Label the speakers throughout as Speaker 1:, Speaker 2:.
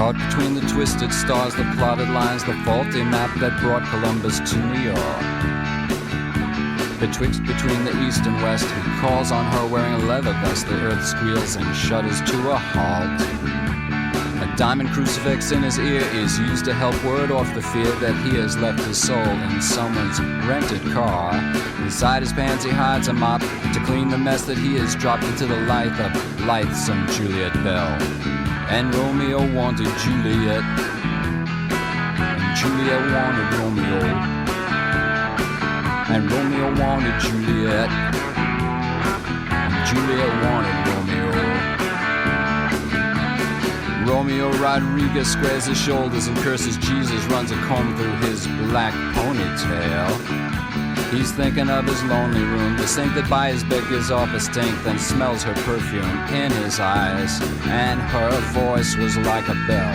Speaker 1: Caught between the twisted stars, the plotted lines, the faulty map that brought Columbus to New York. Betwixt between the east and west, he calls on her wearing a leather vest. The earth squeals and shudders to a halt. A diamond crucifix in his ear is used to help ward off the fear that he has left his soul in someone's rented car. Inside his pants he hides a mop to clean the mess that he has dropped into the life of lithesome Juliet Bell. And Romeo wanted Juliet, and Juliet wanted Romeo, and Romeo wanted Juliet, and Juliet wanted Romeo. Romeo Rodriguez squares his shoulders and curses Jesus, runs a comb through his black ponytail. He's thinking of his lonely room, the sink that by his bed gives off a stink, then smells her perfume in his eyes, and her voice was like a bell.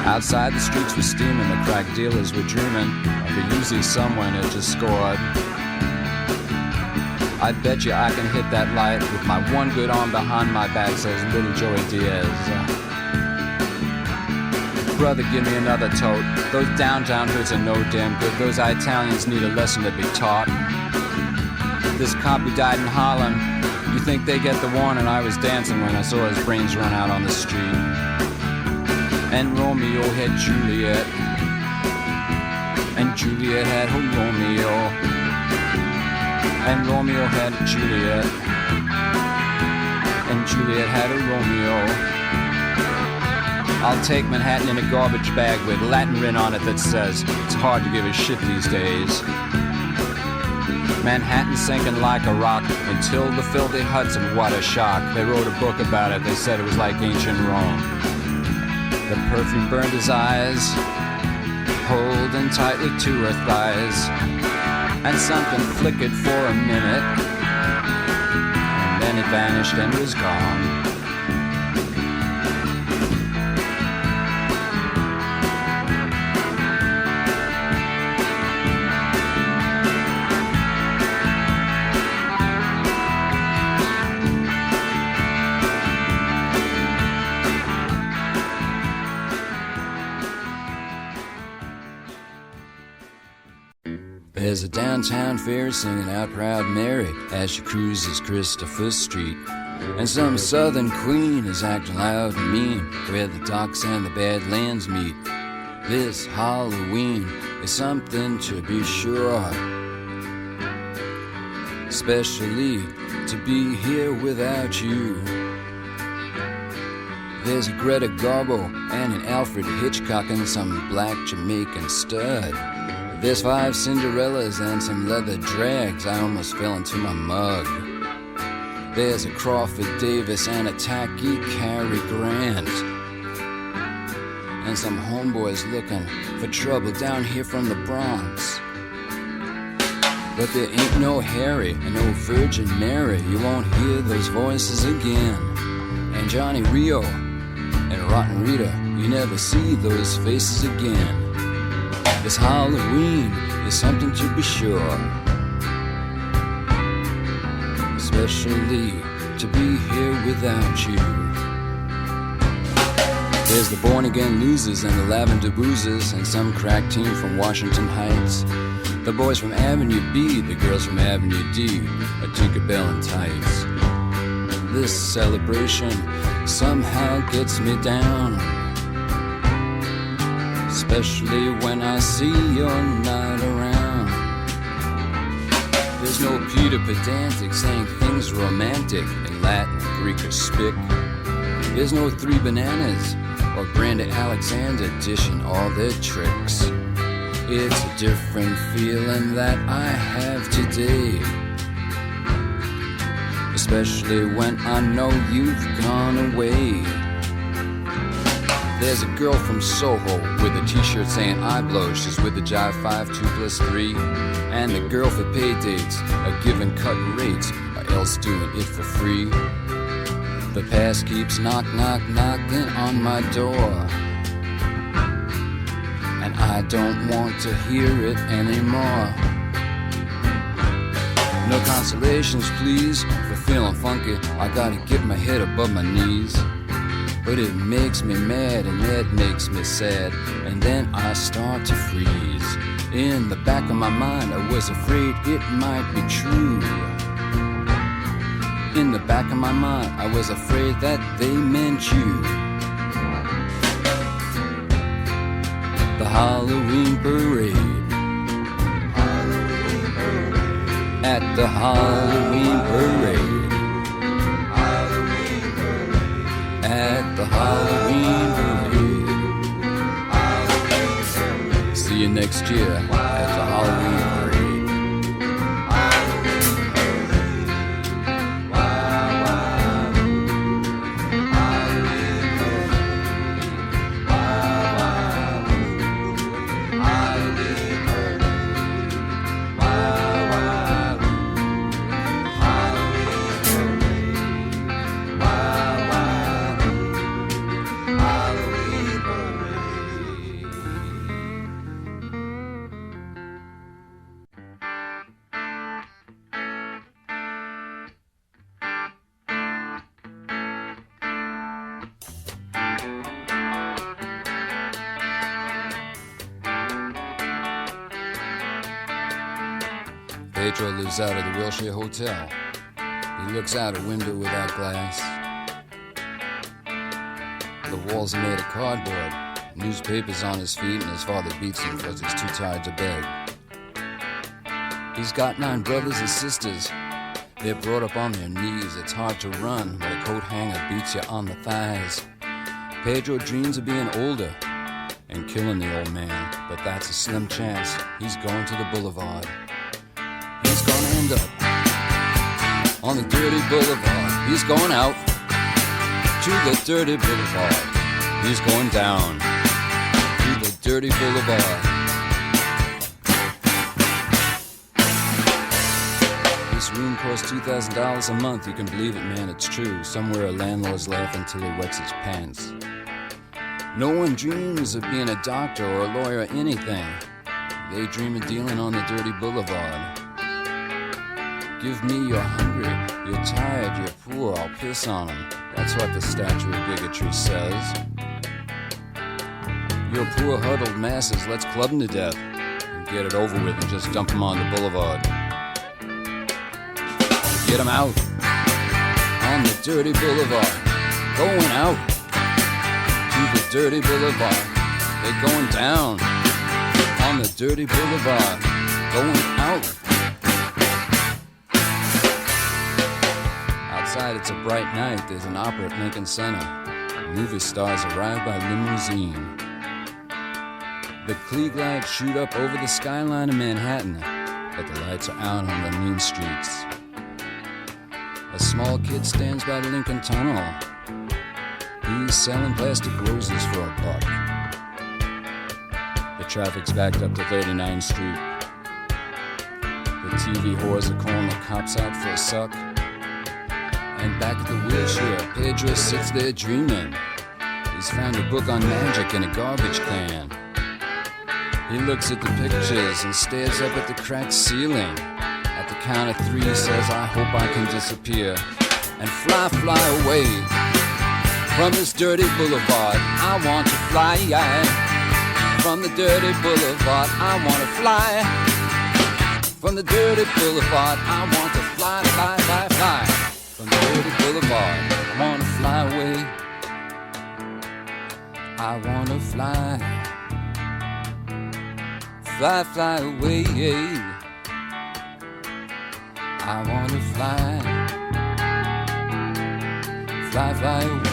Speaker 1: Outside the streets were steaming, the crack dealers were dreaming of a Uzi someone had just scored. I bet you I can hit that light with my one good arm behind my back, says little Joey Diaz. Brother, give me another tote. Those downtown hoods are no damn good. Those Italians need a lesson to be taught. This cop who died in Harlem, you think they get the warning? I was dancing when I saw his brains run out on the street. And Romeo had Juliet, and Juliet had her Romeo, and Romeo had Juliet, and Juliet had a Romeo. I'll take Manhattan in a garbage bag with Latin written on it that says it's hard to give a shit these days. Manhattan sinking like a rock until the filthy Hudson, what a shock. They wrote a book about it, they said it was like ancient Rome. The perfume burned his eyes, holding tightly to her thighs, and something flickered for a minute, and then it vanished and was gone. There's a downtown fair singing out Proud Mary as she cruises Christopher Street. And some southern queen is acting loud and mean where the docks and the Badlands meet. This Halloween is something to be sure, especially to be here without you. There's a Greta Garbo and an Alfred Hitchcock and some black Jamaican stud. There's 5 Cinderellas and some leather drags. I almost fell into my mug. There's a Crawford Davis and a tacky Cary Grant, and some homeboys looking for trouble down here from the Bronx. But there ain't no Harry and no Virgin Mary. You won't hear those voices again. And Johnny Rio and Rotten Rita, you never see those faces again. This Halloween is something to be sure, especially to be here without you. There's the Born Again Losers and the Lavender Boozers and some crack team from Washington Heights. The boys from Avenue B, the girls from Avenue D, a Tinkerbell in tights. This celebration somehow gets me down, especially when I see you're not around. There's no Peter Pedantic saying things romantic in Latin, Greek, or Spic. There's no 3 Bananas or Brenda Alexander dishing all their tricks. It's a different feeling that I have today, especially when I know you've gone away. There's a girl from Soho with a t-shirt saying I blow. She's with the Jive 5 2+3. And the girl for pay dates are giving cut rates or else doing it for free. The past keeps knocking on my door, and I I don't want to hear it anymore. No consolations, please, for feeling funky. I gotta get my head above my knees. But it makes me mad and that makes me sad, and then I start to freeze. In the back of my mind, I was afraid it might be true. In the back of my mind, I was afraid that they meant you. The Halloween parade. At the Halloween parade. At the Halloween parade. See you next year at the Halloween parade. Pedro lives out of the Wilshire Hotel. He looks out a window without glass. The walls are made of cardboard. Newspapers on his feet, and his father beats him because he's too tired to beg. He's got 9 brothers and sisters. They're brought up on their knees. It's hard to run, but a coat hanger beats you on the thighs. Pedro dreams of being older and killing the old man, but that's a slim chance. He's going to the boulevard. He's gonna end up on the dirty boulevard. He's going out to the dirty boulevard. He's going down to the dirty boulevard. This room costs $2,000 a month. You can believe it, man, it's true. Somewhere a landlord's laughing till he wets his pants. No one dreams of being a doctor or a lawyer or anything. They dream of dealing on the dirty boulevard. Give me you're hungry, you're tired, you're poor, I'll piss on them. That's what the statue of bigotry says. You're poor huddled masses, let's club them to death and get it over with and just dump them on the boulevard. Get them out on the dirty boulevard. Going out to the dirty boulevard. They're going down on the dirty boulevard. Going out. Outside it's a bright night. There's an opera at Lincoln Center. Movie stars arrive by limousine. The Klieg lights shoot up over the skyline of Manhattan, but the lights are out on the mean streets. A small kid stands by the Lincoln Tunnel. He's selling plastic roses for $1. The traffic's backed up to 39th Street. The TV whores are calling the cops out for a suck. And back at the wheelchair, Pedro sits there dreaming. He's found a book on magic in a garbage can. He looks at the pictures and stares up at the cracked ceiling. At the count of 3 he says, I hope I can disappear and fly away from this dirty boulevard. I want to fly from the dirty boulevard. I want to fly from the dirty boulevard. I want to fly from the dirty boulevard. I want to fly away. I want to fly away. I want to fly away. Fly away.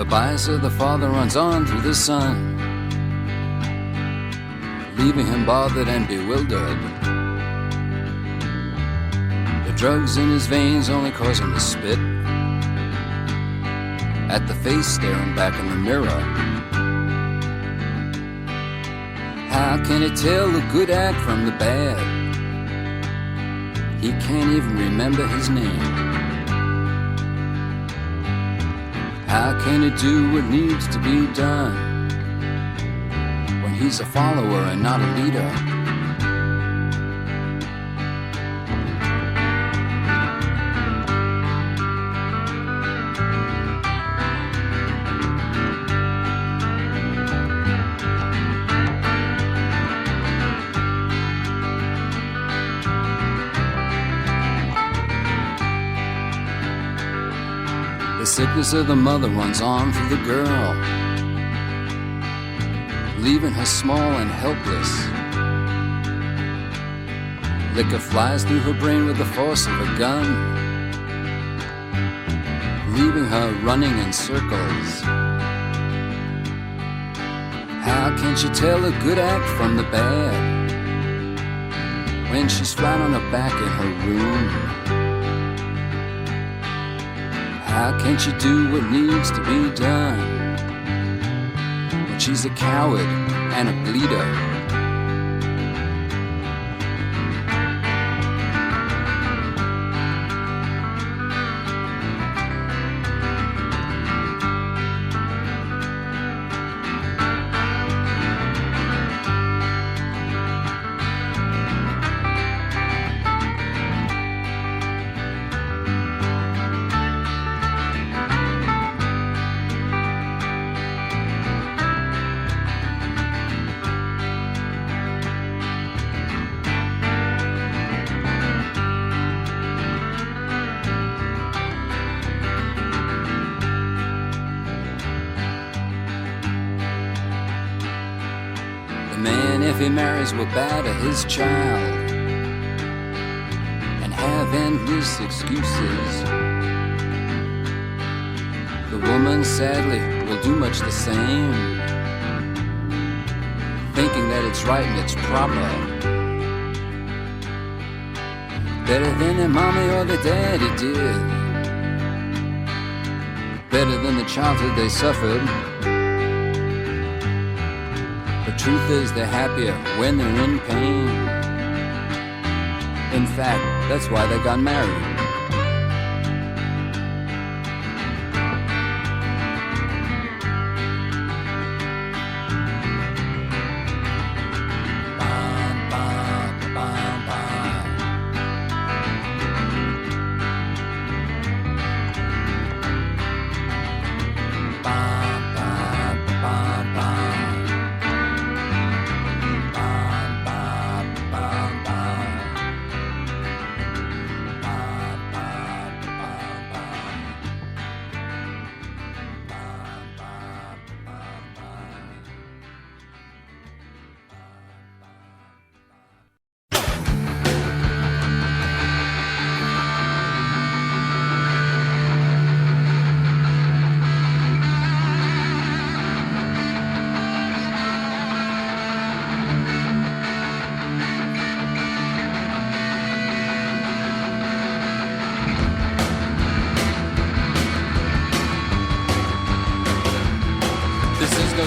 Speaker 1: bicycle, the father runs on through the sun, leaving him bothered and bewildered. The drugs in his veins only cause him to spit at the face staring back in the mirror. How can he tell the good act from the bad? He can't even remember his name. How can he do what needs to be done when he's a follower and not a leader? The sickness of the mother runs on through the girl, leaving her small and helpless. Liquor flies through her brain with the force of a gun, leaving her running in circles. How can she tell a good act from the bad when she's flat on her back in her room? How can she do what needs to be done when she's a coward and a bleeder? If he marries will batter his child and have endless excuses. The woman sadly will do much the same, thinking that it's right and it's proper, better than their mommy or their daddy did, better than the childhood they suffered. The truth is they're happier when they're in pain. In fact, that's why they got married.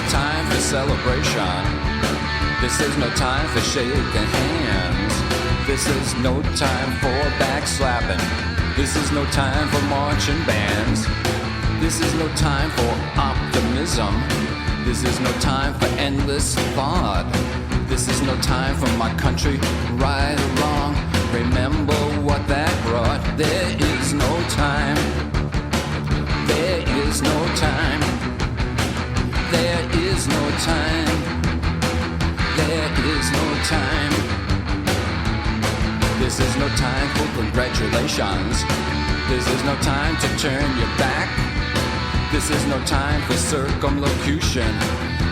Speaker 1: Time for celebration. This is no time for shaking hands. This is no time for backslapping. This is no time for marching bands. This is no time for optimism. This is no time for endless thought. This is no time for my country, right or wrong. Remember what that brought. There is no time. There is no time. There is no time. There is no time. This is no time for congratulations. This is no time to turn your back. This is no time for circumlocution.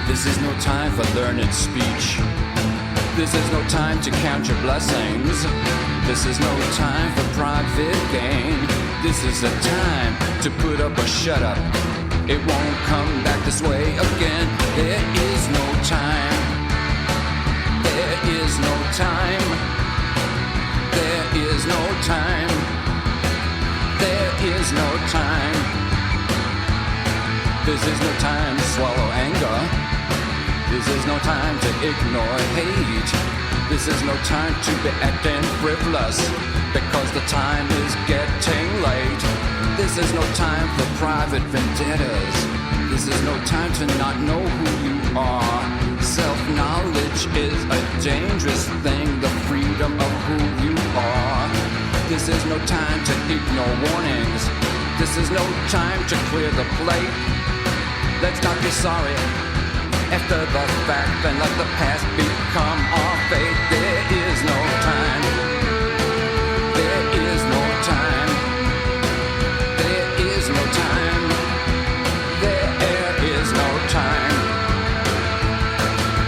Speaker 1: This is no time for learned speech. This is no time to count your blessings. This is no time for private gain. This is a time to put up or shut up. It won't come back this way again. There is no time. There is no time. There is no time. There is no time. This is no time to swallow anger. This is no time to ignore hate. This is no time to be acting frivolous, because the time is getting late. This is no time for private vendettas. This is no time to not know who you are. Self-knowledge is a dangerous thing, the freedom of who you are. This is no time to ignore warnings. This is no time to clear the plate. Let's not be sorry after the fact and let the past become our fate. There is no time. There is no time. There is no time. There is no time.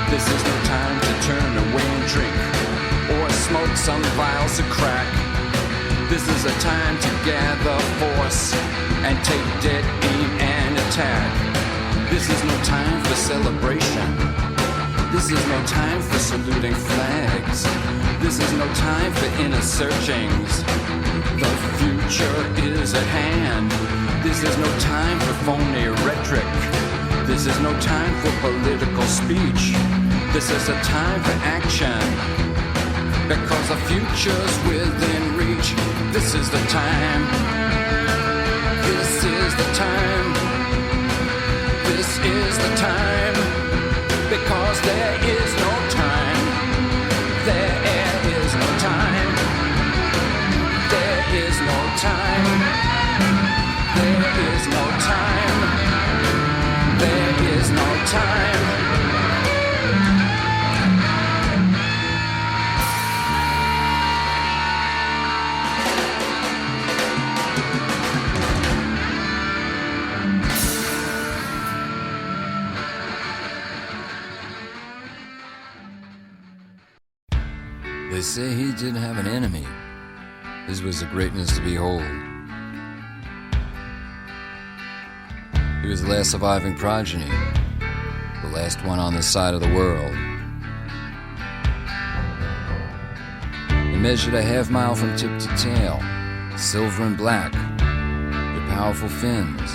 Speaker 1: This is no time to turn away and drink or smoke some vials of crack. This is a time to gather force and take dead aim and attack. This is no time for celebration. This is no time for saluting flags. This is no time for inner searchings. The future is at hand. This is no time for phony rhetoric. This is no time for political speech. This is a time for action, because the future's within reach. This is the time. This is the time. This is the time, because there is no time. There is no time. There is no time. There is no time. There is no time. They say he didn't have an enemy. His was a greatness to behold. He was the last surviving progeny, the last one on this side of the world. He measured a half mile from tip to tail, silver and black, with powerful fins.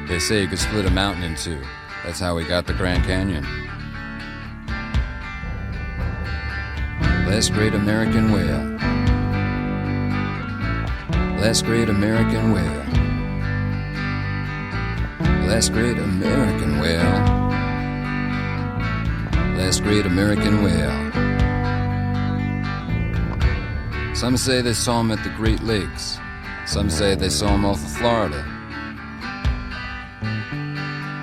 Speaker 1: They say he could split a mountain in two. That's how he got the Grand Canyon. Last great American whale. Last great American whale. Last great American whale. Last great American whale. Some say they saw him at the Great Lakes. Some say they saw him off of Florida.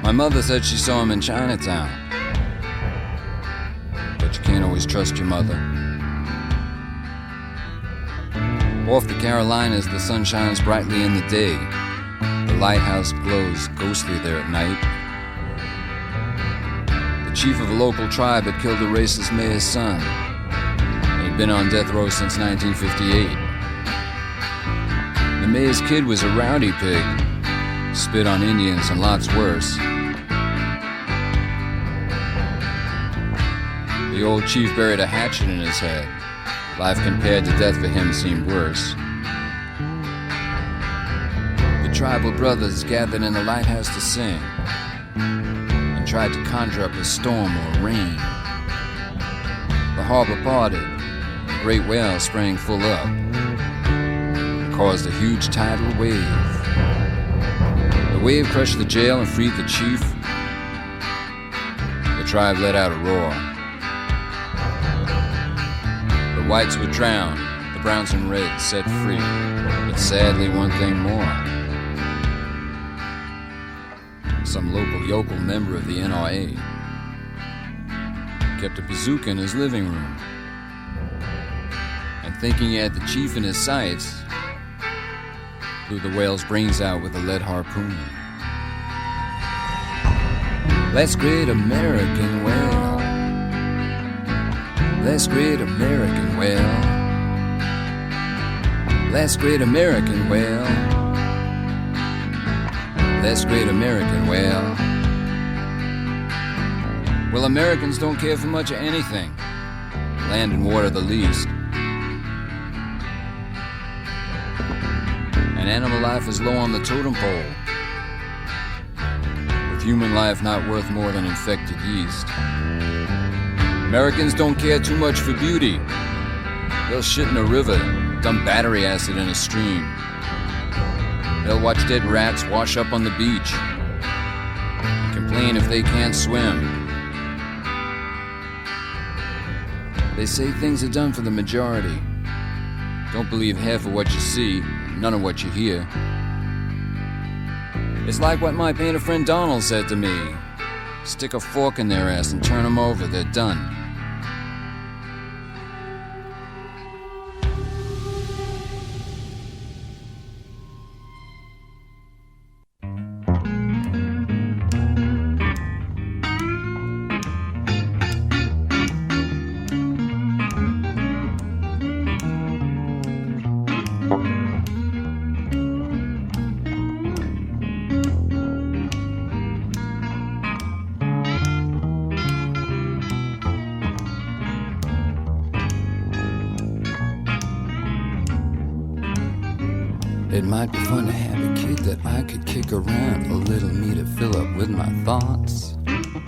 Speaker 1: My mother said she saw him in Chinatown. But you can't always trust your mother. Off the Carolinas, the sun shines brightly in the day. The lighthouse glows ghostly there at night. The chief of a local tribe had killed the racist mayor's son. He'd been on death row since 1958. The mayor's kid was a rowdy pig, spit on Indians and lots worse. The old chief buried a hatchet in his head. Life compared to death for him seemed worse. The tribal brothers gathered in the lighthouse to sing and tried to conjure up a storm or rain. The harbor parted, a great whale sprang full up and caused a huge tidal wave. The wave crushed the jail and freed the chief. The tribe let out a roar. The whites were drowned, the browns and reds set free, but sadly one thing more. Some local yokel member of the NRA kept a bazooka in his living room, and thinking he had the chief in his sights, blew the whale's brains out with a lead harpoon. Last great American whale. Last great American whale. Last great American whale. That's great American. Well, Americans don't care for much of anything. Land and water the least. And animal life is low on the totem pole, with human life not worth more than infected yeast. Americans don't care too much for beauty. They'll shit in a river, dump battery acid in a stream. They'll watch dead rats wash up on the beach, complain if they can't swim. They say things are done for the majority. Don't believe half of what you see, none of what you hear. It's like what my painter friend Donald said to me. Stick a fork in their ass and turn them over, they're done. It might be fun to have a kid that I could kick around, a little me to fill up with my thoughts,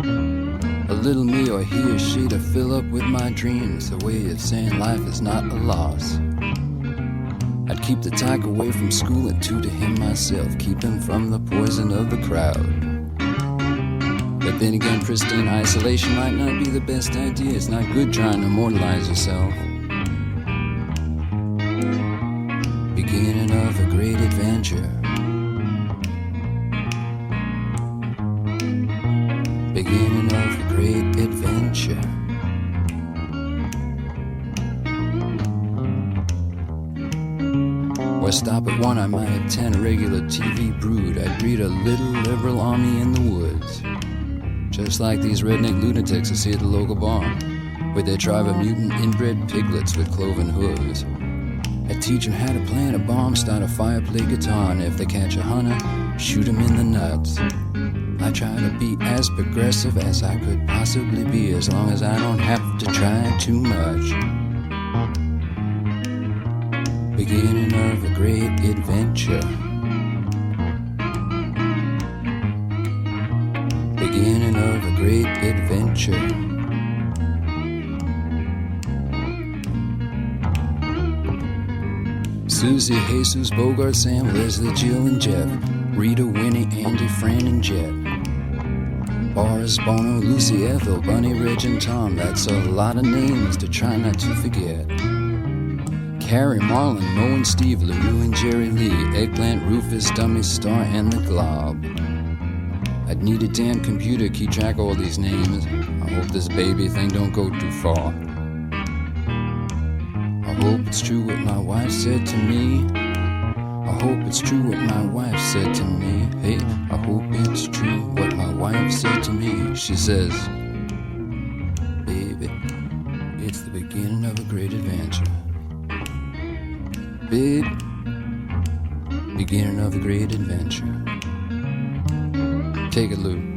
Speaker 1: a little me or he or she to fill up with my dreams, a way of saying life is not a loss. I'd keep the tiger away from school and tutor him myself, keep him from the poison of the crowd. But then again, pristine isolation might not be the best idea. It's not good trying to immortalize yourself. Beginning of a great adventure. Beginning of a great adventure. Or stop at one, I might attend a regular TV brood. I'd breed a little liberal army in the woods, just like these redneck lunatics I see at the local barn, with their tribe of mutant inbred piglets with cloven hooves. I'd teach them how to plant a bomb, start a fire, play guitar, and if they catch a hunter, shoot him in the nuts. I try to be as progressive as I could possibly be, as long as I don't have to try too much. Beginning of a great adventure. Beginning of a great adventure. Susie, Jesus, Bogart, Sam, Leslie, Jill, and Jeff, Rita, Winnie, Andy, Fran, and Jet, Boris, Bono, Lucy, Ethel, Bunny, Reg, and Tom. That's a lot of names to try not to forget. Carrie, Marlon, Moe, and Steve, LaRue, and Jerry Lee, Eggplant, Rufus, Dummy, Star, and the Glob. I'd need a damn computer to keep track of all these names. I hope this baby thing don't go too far. I hope it's true what my wife said to me. I hope it's true what my wife said to me. Hey, I hope it's true what my wife said to me. She says, baby, it's the beginning of a great adventure. Babe, beginning of a great adventure. Take it, Lou.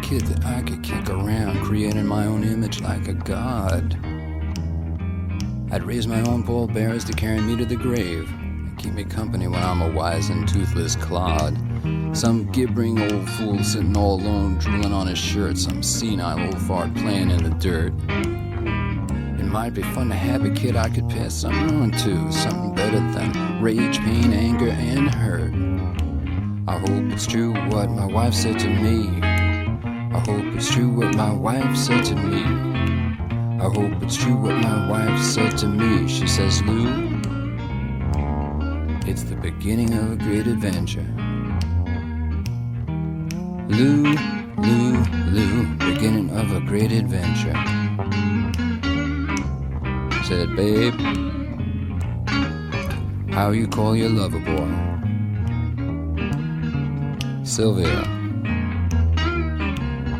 Speaker 1: That I could kick around, creating my own image like a god. I'd raise my own pallbearers to carry me to the grave and keep me company when I'm a wise and toothless clod. Some gibbering old fool sitting all alone, drooling on his shirt, some senile old fart playing in the dirt. It might be fun to have a kid I could pass something on to, something better than rage, pain, anger, and hurt. I hope it's true what my wife said to me. I hope it's true what my wife said to me. I hope it's true what my wife said to me. She says, Lou, it's the beginning of a great adventure. Lou, Lou, Lou, beginning of a great adventure. Said, babe, how you call your lover boy? Sylvia,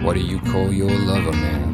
Speaker 1: what do you call your lover man?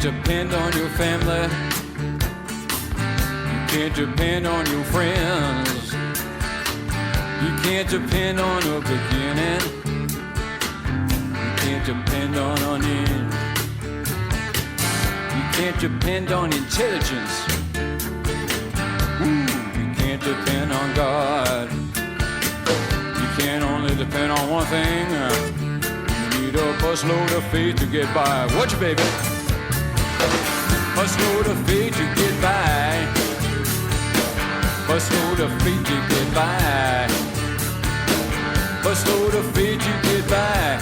Speaker 1: Depend on your family. You can't depend on your friends. You can't depend on a beginning. You can't depend on an end. You can't depend on intelligence. You can't depend on God. You can only depend on one thing. You need a busload of faith to get by. Watch it, baby. Busload of faith to get by. Busload of faith to get by. Busload of faith to get by.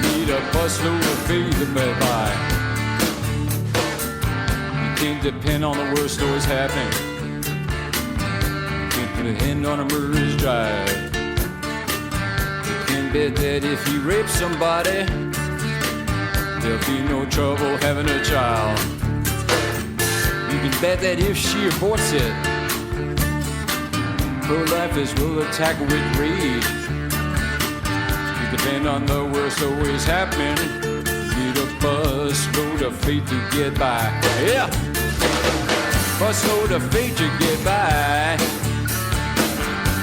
Speaker 1: Need a busload of faith to get by. You can't depend on the worst always happening. You can't depend on a murderer's drive. You can bet that if he rapes somebody, there'll be no trouble having a child. You can bet that if she aborts it, pro-lifers will attack her with rage. You depend on the worst always happening. Need a busload of faith to get by. Yeah! Busload of faith to get by.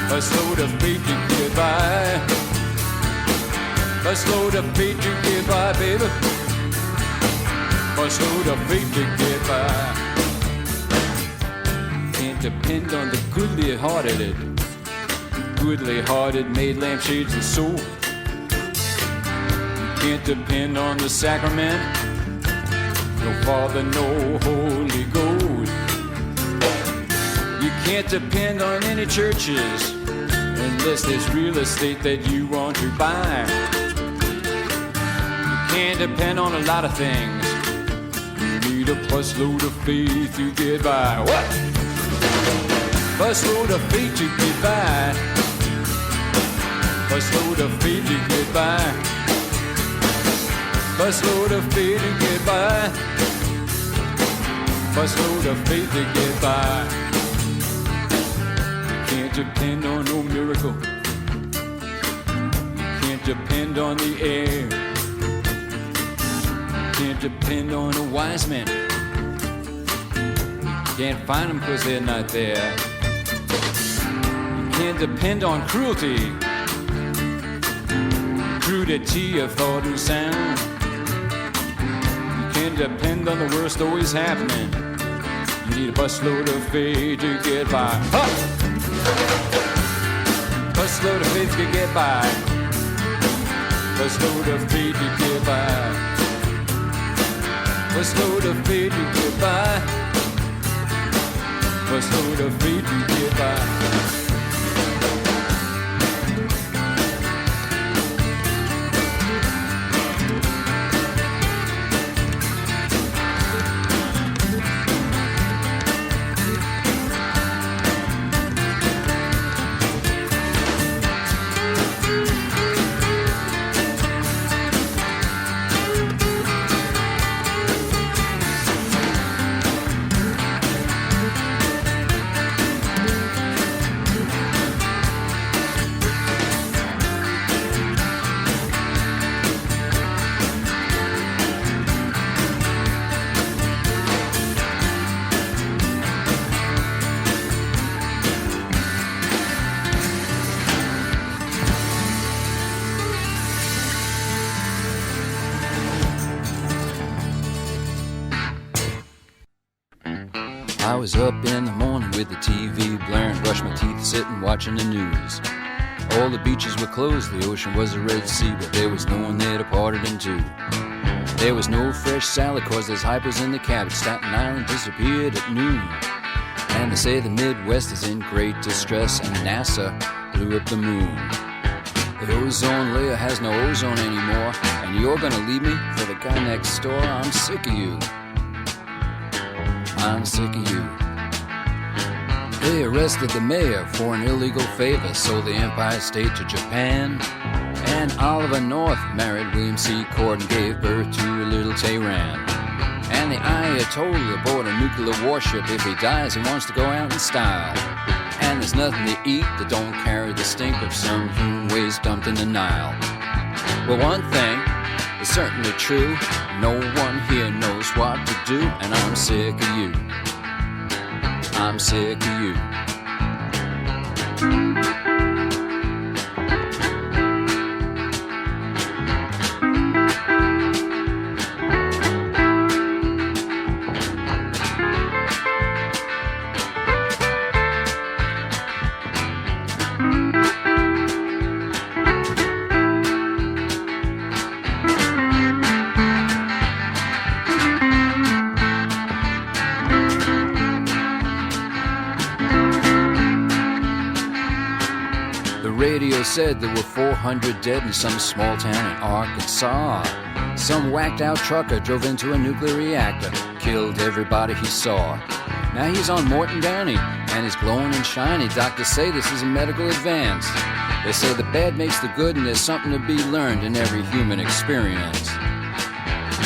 Speaker 1: Busload of faith to get by. Busload of faith to get by, baby. Busload of faith to get by. Can't depend on the goodly-hearted. Goodly-hearted made lampshades and soap. You can't depend on the sacrament. No Father, no Holy Ghost. You can't depend on any churches unless there's real estate that you want to buy. You can't depend on a lot of things. A busload of faith to get by. What? Busload of faith to get by. Busload of faith to get by. Busload of faith to get by. Busload of faith to get by. You can't depend on no miracle. You can't depend on the air. Can't depend on a wise man. Can't find them cause they're not there. You can't depend on cruelty. Crudity of thought and sound. You can't depend on the worst always happening. You need a busload of faith to get by. Huh! Busload of faith to get by. Busload of faith to get by. Busload of faith to get by. Busload of faith to get by. I was up in the morning with the TV blaring, brushed my teeth sitting watching the news. All the beaches were closed, the ocean was a Red Sea, but there was no one there to part it in two. There was no fresh salad cause there's hypers in the cabbage. Staten Island disappeared at noon. And they say the Midwest is in great distress and NASA blew up the moon. The ozone layer has no ozone anymore, and you're gonna leave me for the guy next door. I'm sick of you. I'm sick of you. They arrested the mayor for an illegal favor, sold the Empire State to Japan. And Oliver North married William C. Cord and gave birth to a little Tehran. And the Ayatollah aboard a nuclear warship. If he dies, he wants to go out in style. And there's nothing to eat that don't carry the stink of some human waste dumped in the Nile. Well, one thing is certainly true. No one here knows what to do, and I'm sick of you. I'm sick of you. Said there were 400 dead in some small town in Arkansas. Some whacked out trucker drove into a nuclear reactor, killed everybody he saw. Now he's on Morton Downey and he's glowing and shiny. Doctors say this is a medical advance. They say the bad makes the good and there's something to be learned in every human experience.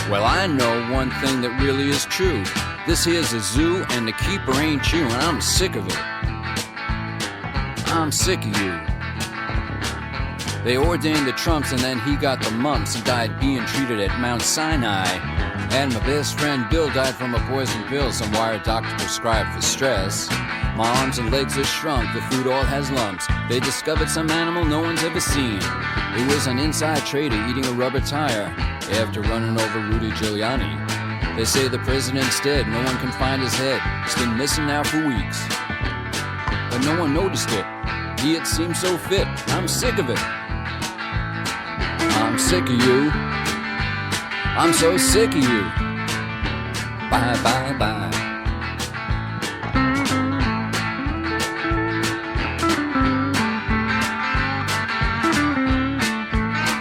Speaker 1: Well, I know one thing that really is true. This here's a zoo and the keeper ain't you, and I'm sick of it. I'm sick of you. They ordained the Trumps and then he got the mumps. He died being treated at Mount Sinai. And my best friend Bill died from a poison pill some wire doctor prescribed for stress. My arms and legs are shrunk, the food all has lumps. They discovered some animal no one's ever seen. It was an inside trader eating a rubber tire after running over Rudy Giuliani. They say the president's dead, no one can find his head. He's been missing now for weeks. But no one noticed it. He had seemed so fit. I'm sick of it. I'm sick of you. I'm so sick of you. Bye, bye, bye.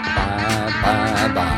Speaker 1: Bye, bye, bye.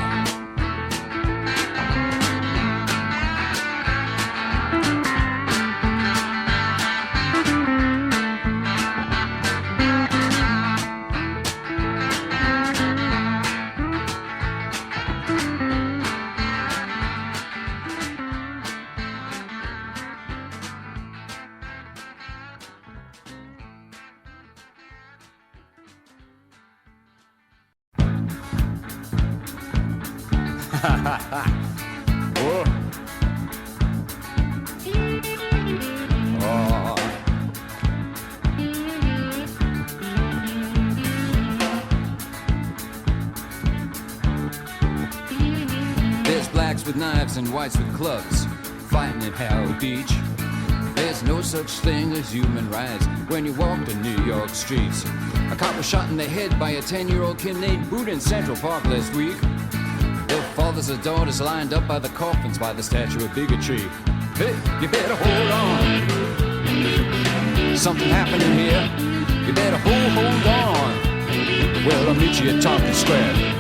Speaker 1: With knives and whites with clubs, fighting at Howard Beach. There's no such thing as human rights when you walk the New York streets. A cop was shot in the head by a 10-year-old kid named Boot in Central Park last week. Their fathers and daughters lined up by the coffins by the statue of bigotry. Hey, you better hold on. Something happening here. You better hold on. Well, I'll meet you at Tompkins Square.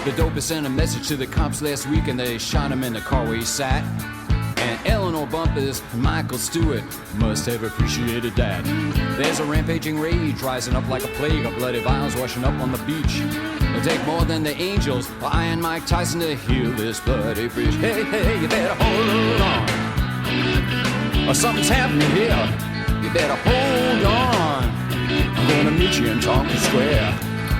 Speaker 1: The dopest sent a message to the cops last week and they shot him in the car where he sat. And Eleanor Bumpers and Michael Stewart must have appreciated that. There's a rampaging rage rising up like a plague of bloody vials washing up on the beach. It'll take more than the Angels or Iron Mike Tyson to heal this bloody breach. Hey, hey, you better hold on. Or something's happening here. You better hold on. I'm gonna meet you in Tompkins Square.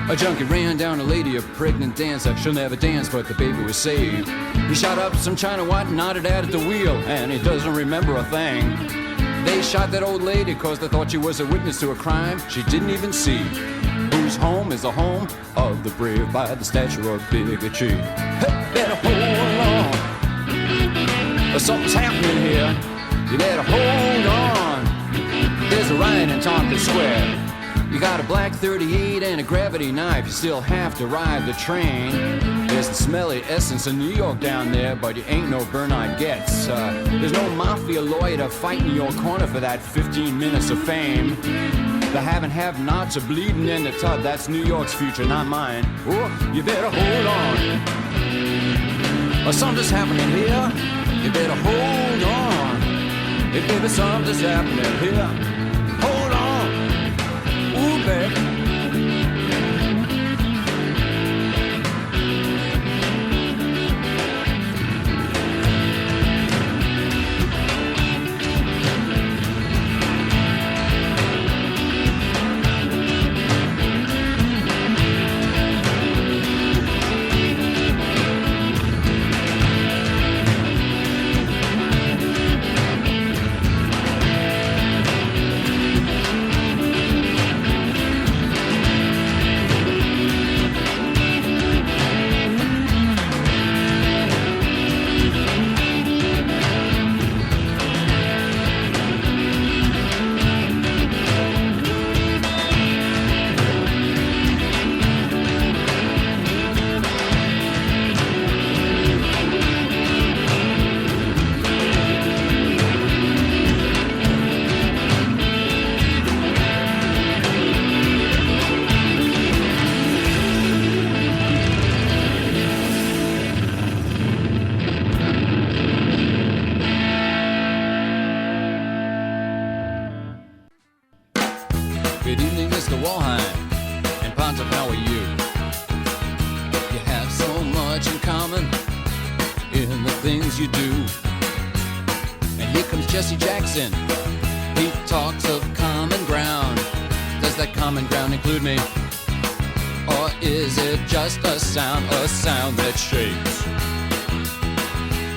Speaker 1: A junkie ran down a lady, a pregnant dancer. She'll never dance, but the baby was saved. He shot up some China White and nodded out at the wheel, and he doesn't remember a thing. They shot that old lady cause they thought she was a witness to a crime she didn't even see. Whose home is the home of the brave by the statue of bigotry. Hey, better hold on. Something's happening here. You better hold Tompkins Square. You got a black 38 and a gravity knife, you still have to ride the train. There's the smelly essence of New York down there, but you ain't no Bernard Getz. There's no mafia lawyer to fight in your corner for that 15 minutes of fame. The have-nots are bleeding in the tub, that's New York's future, not mine. Oh, you better hold on. Something's happening here, you better hold on. Hey baby, something's happening here, hold on. Ooh, baby. Good evening, Mr. Waldheim, and Pontiff, how are you? You have so much in common in the things you do. And here comes Jesse Jackson, he talks of common ground. Does that common ground include me? Or is it just a sound that shakes?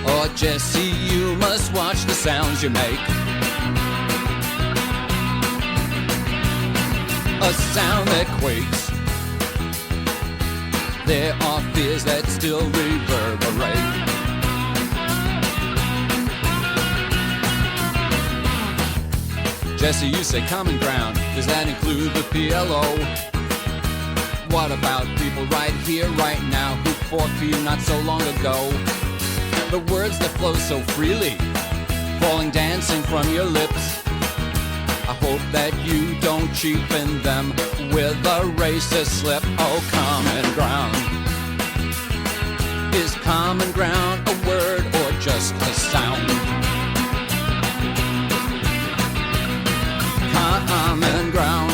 Speaker 1: Or Jesse, you must watch the sounds you make. A sound that quakes. There are fears that still reverberate. Jesse, you say common ground. Does that include the PLO? What about people right here, right now, who fought for you not so long ago? The words that flow so freely, falling dancing from your lips. I hope that you don't cheapen them with a racist slip. Oh, common ground. Is common ground a word or just a sound? Common ground.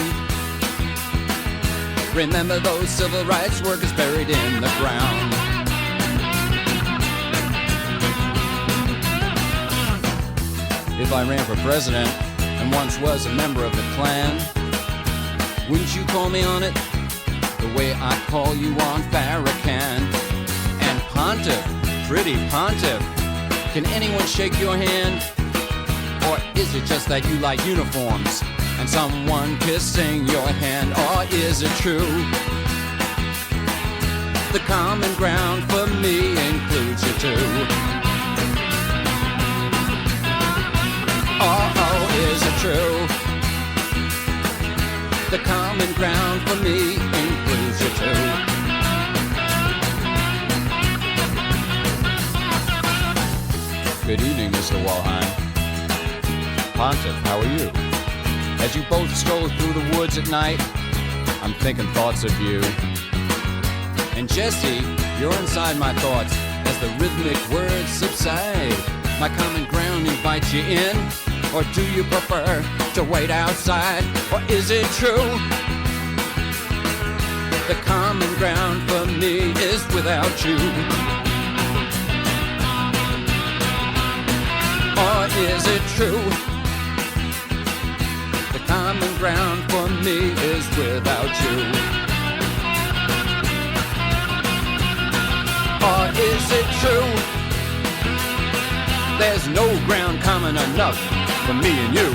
Speaker 1: Remember those civil rights workers buried in the ground. If I ran for president and once was a member of the Klan, wouldn't you call me on it the way I call you on Farrakhan? And Pontiff, pretty Pontiff, can anyone shake your hand? Or is it just that you like uniforms and someone kissing your hand? Or is it true the common ground for me includes you too? Oh, is it true? The common ground for me includes you too. Good evening, Mr. Waldheim. Pontiff, how are you? As you both stroll through the woods at night, I'm thinking thoughts of you. And Jesse, you're inside my thoughts as the rhythmic words subside. My common ground invites you in, or do you prefer to wait outside? Or is it true the common ground for me is without you? Or is it true the common ground for me is without you? Or is it true there's no ground common enough for me and you?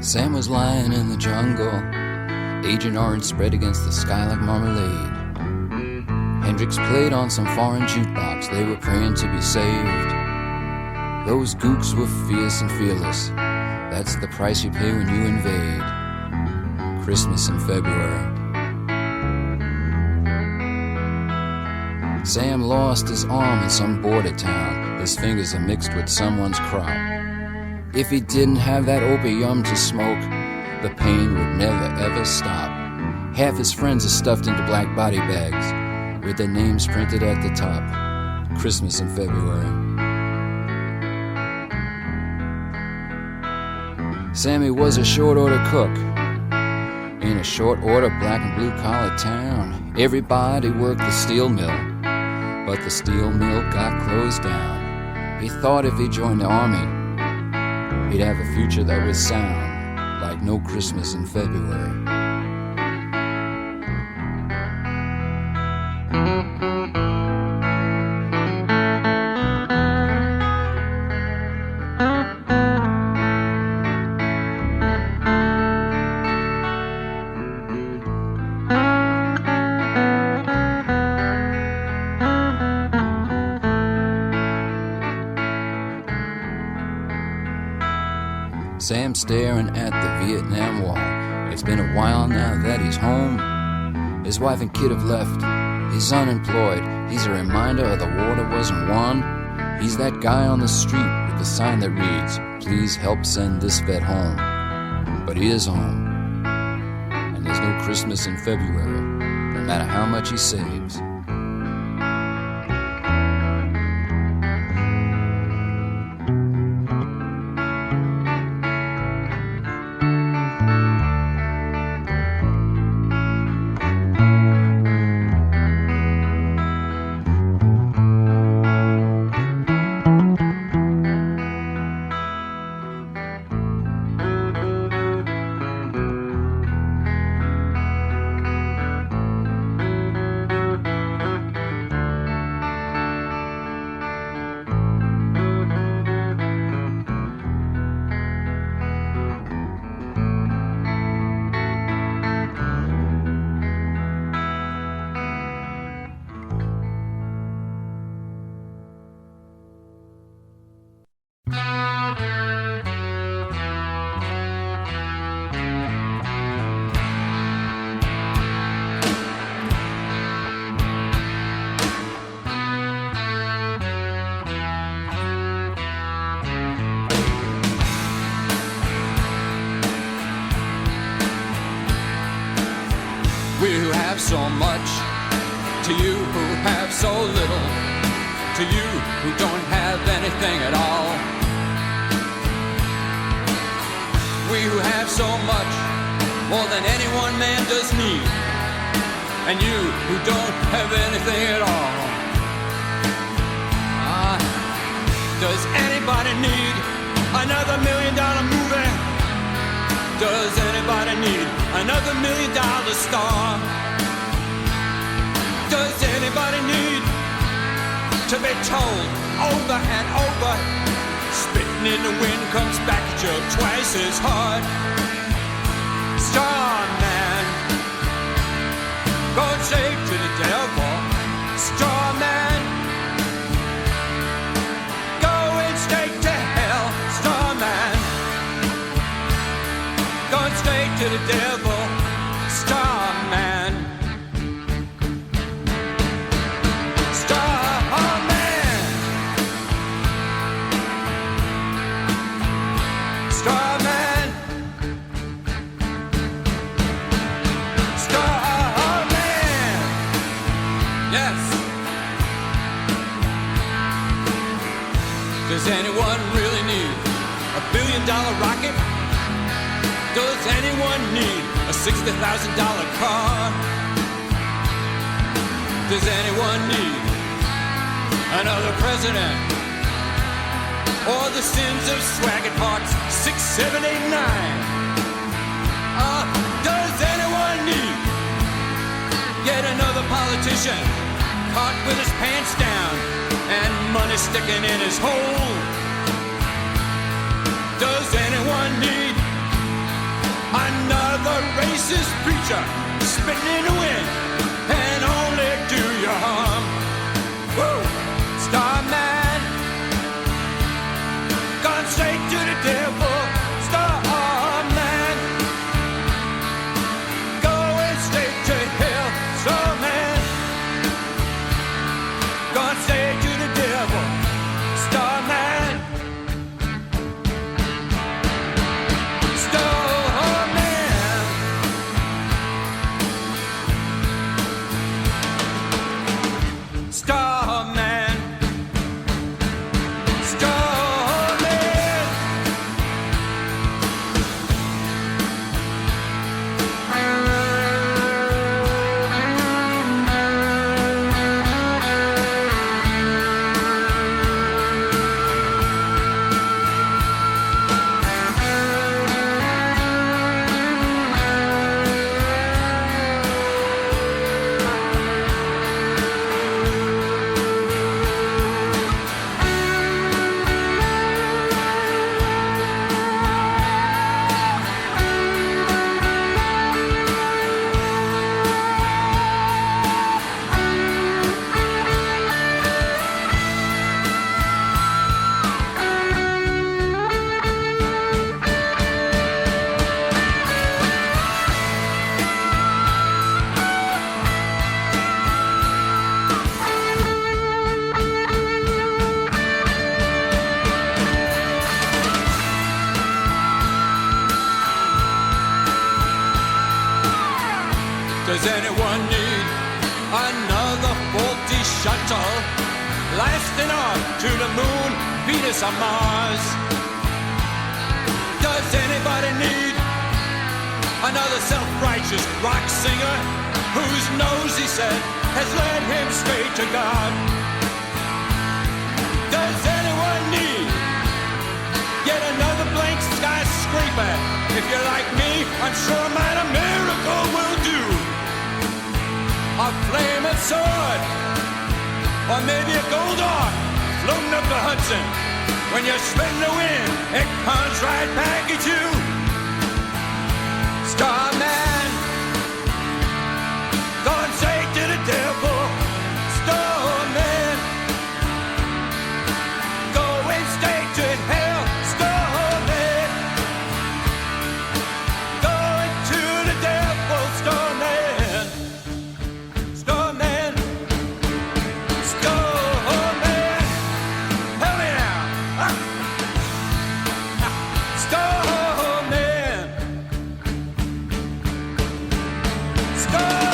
Speaker 1: Sam was lying in the jungle, Agent Orange spread against the sky like marmalade. Hendrix played on some foreign jukebox, they were praying to be saved. Those gooks were fierce and fearless, that's the price you pay when you invade. Christmas in February. Sam lost his arm in some border town, his fingers are mixed with someone's crop. If he didn't have that opium to smoke, the pain would never ever stop. Half his friends are stuffed into black body bags with their names printed at the top. Christmas in February. Sammy was a short order cook in a short order black and blue collar town. Everybody worked the steel mill, but the steel mill got closed down. He thought if he joined the army, he'd have a future that would sound like no Christmas in February. Sam staring at the Vietnam Wall. It's been a while now that he's home. His wife and kid have left. He's unemployed. He's a reminder of the war that wasn't won. He's that guy on the street with the sign that reads, "Please help send this vet home." But he is home. And there's no Christmas in February, no matter how much he saves. So much to you who have so little, to you who don't have anything at all. We who have so much, more than any one man does need, and you who don't have anything at all. Does anybody need another $1 million movie? Does anybody need another $1 million star? Does anybody need to be told over and over, spitting in the wind comes back at you twice as hard? Strawman, go straight to the devil. Strawman, going straight to hell. Strawman, going straight to the devil. Strawman. Does anyone really need a $1 billion rocket? Does anyone need a $60,000 car? Does anyone need another president? Or the sins of Swaggart parts 6, 7, 8, 9? Does anyone need yet another politician caught with his pants down and money sticking in his hole? Does anyone need
Speaker 2: you spitting in the wind and only do you harm. Woo! Starman, gone straight to the devil. Starman, going straight to hell. Starman, gone straight to the devil. Starman, Starman, Starman, Starman. Does anyone need another faulty shuttle lasting on to the moon, Venus, or Mars? Does anybody need another self-righteous rock singer whose nose, he said, has led him straight to God? Does anyone need yet another blank skyscraper? If you're like me, I'm sure a minor miracle will do. A flaming sword, or maybe a gold ark floating up the Hudson. When you're spitting the wind, it comes right back at you. Starman, gone straight to the devil. Starman, going straight to hell. Starman, going to the devil. Starman, Starman, Starman, help me now. Starman, Starman.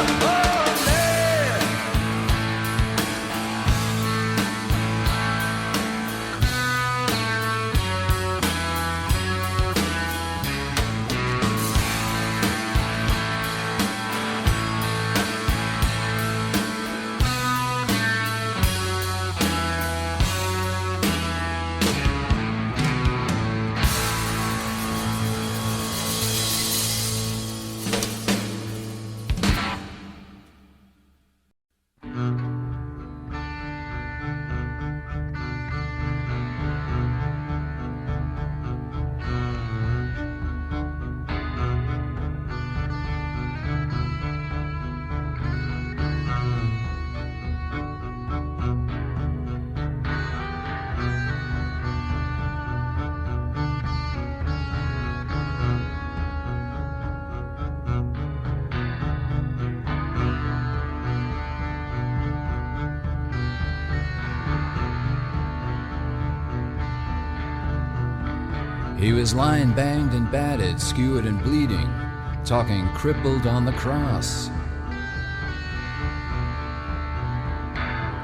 Speaker 1: He was lying banged and battered, skewered and bleeding, talking crippled on the cross.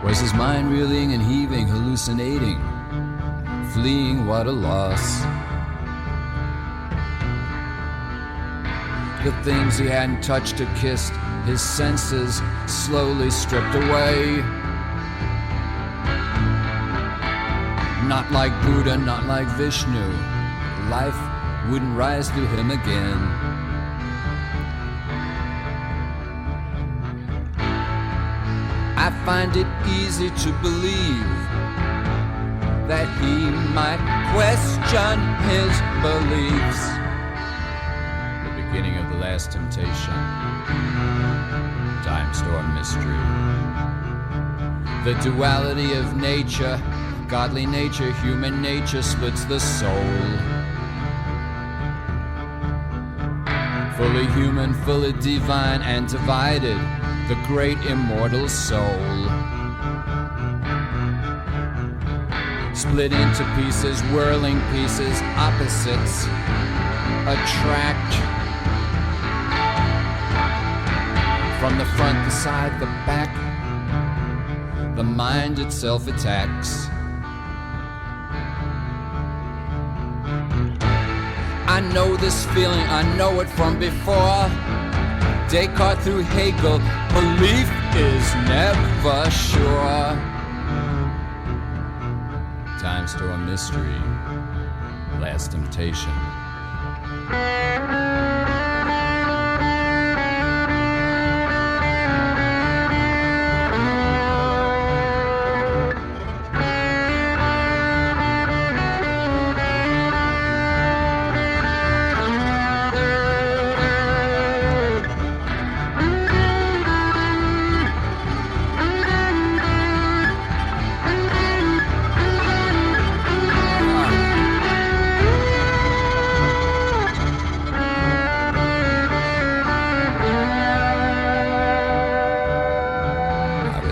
Speaker 1: Was his mind reeling and heaving, hallucinating, fleeing, what a loss. The things he hadn't touched or kissed, his senses slowly stripped away. Not like Buddha, not like Vishnu, life wouldn't rise to him again. I find it easy to believe that he might question his beliefs. The beginning of the last temptation. Dime store mystery. The duality of nature, godly nature, human nature splits the soul. Fully human, fully divine and divided, the great immortal soul. Split into pieces, whirling pieces, opposites attract. From the front, the side, the back, the mind itself attacks. I know this feeling, I know it from before. Descartes through Hegel, belief is never sure. Time store mystery, last temptation.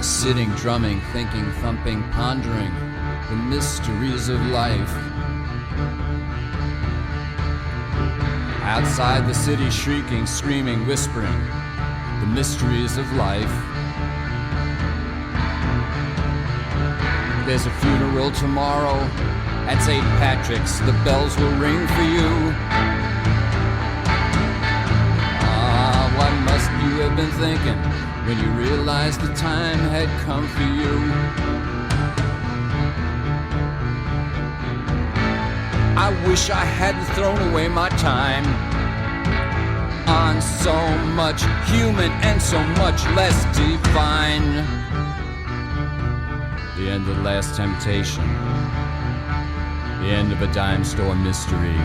Speaker 1: Sitting, drumming, thinking, thumping, pondering the mysteries of life. Outside the city, shrieking, screaming, whispering the mysteries of life. There's a funeral tomorrow at St. Patrick's. The bells will ring for you. What must you have been thinking when you realized the time had come for you? I wish I hadn't thrown away my time on so much human and so much less divine. The end of the last temptation. The end of a dime store mystery.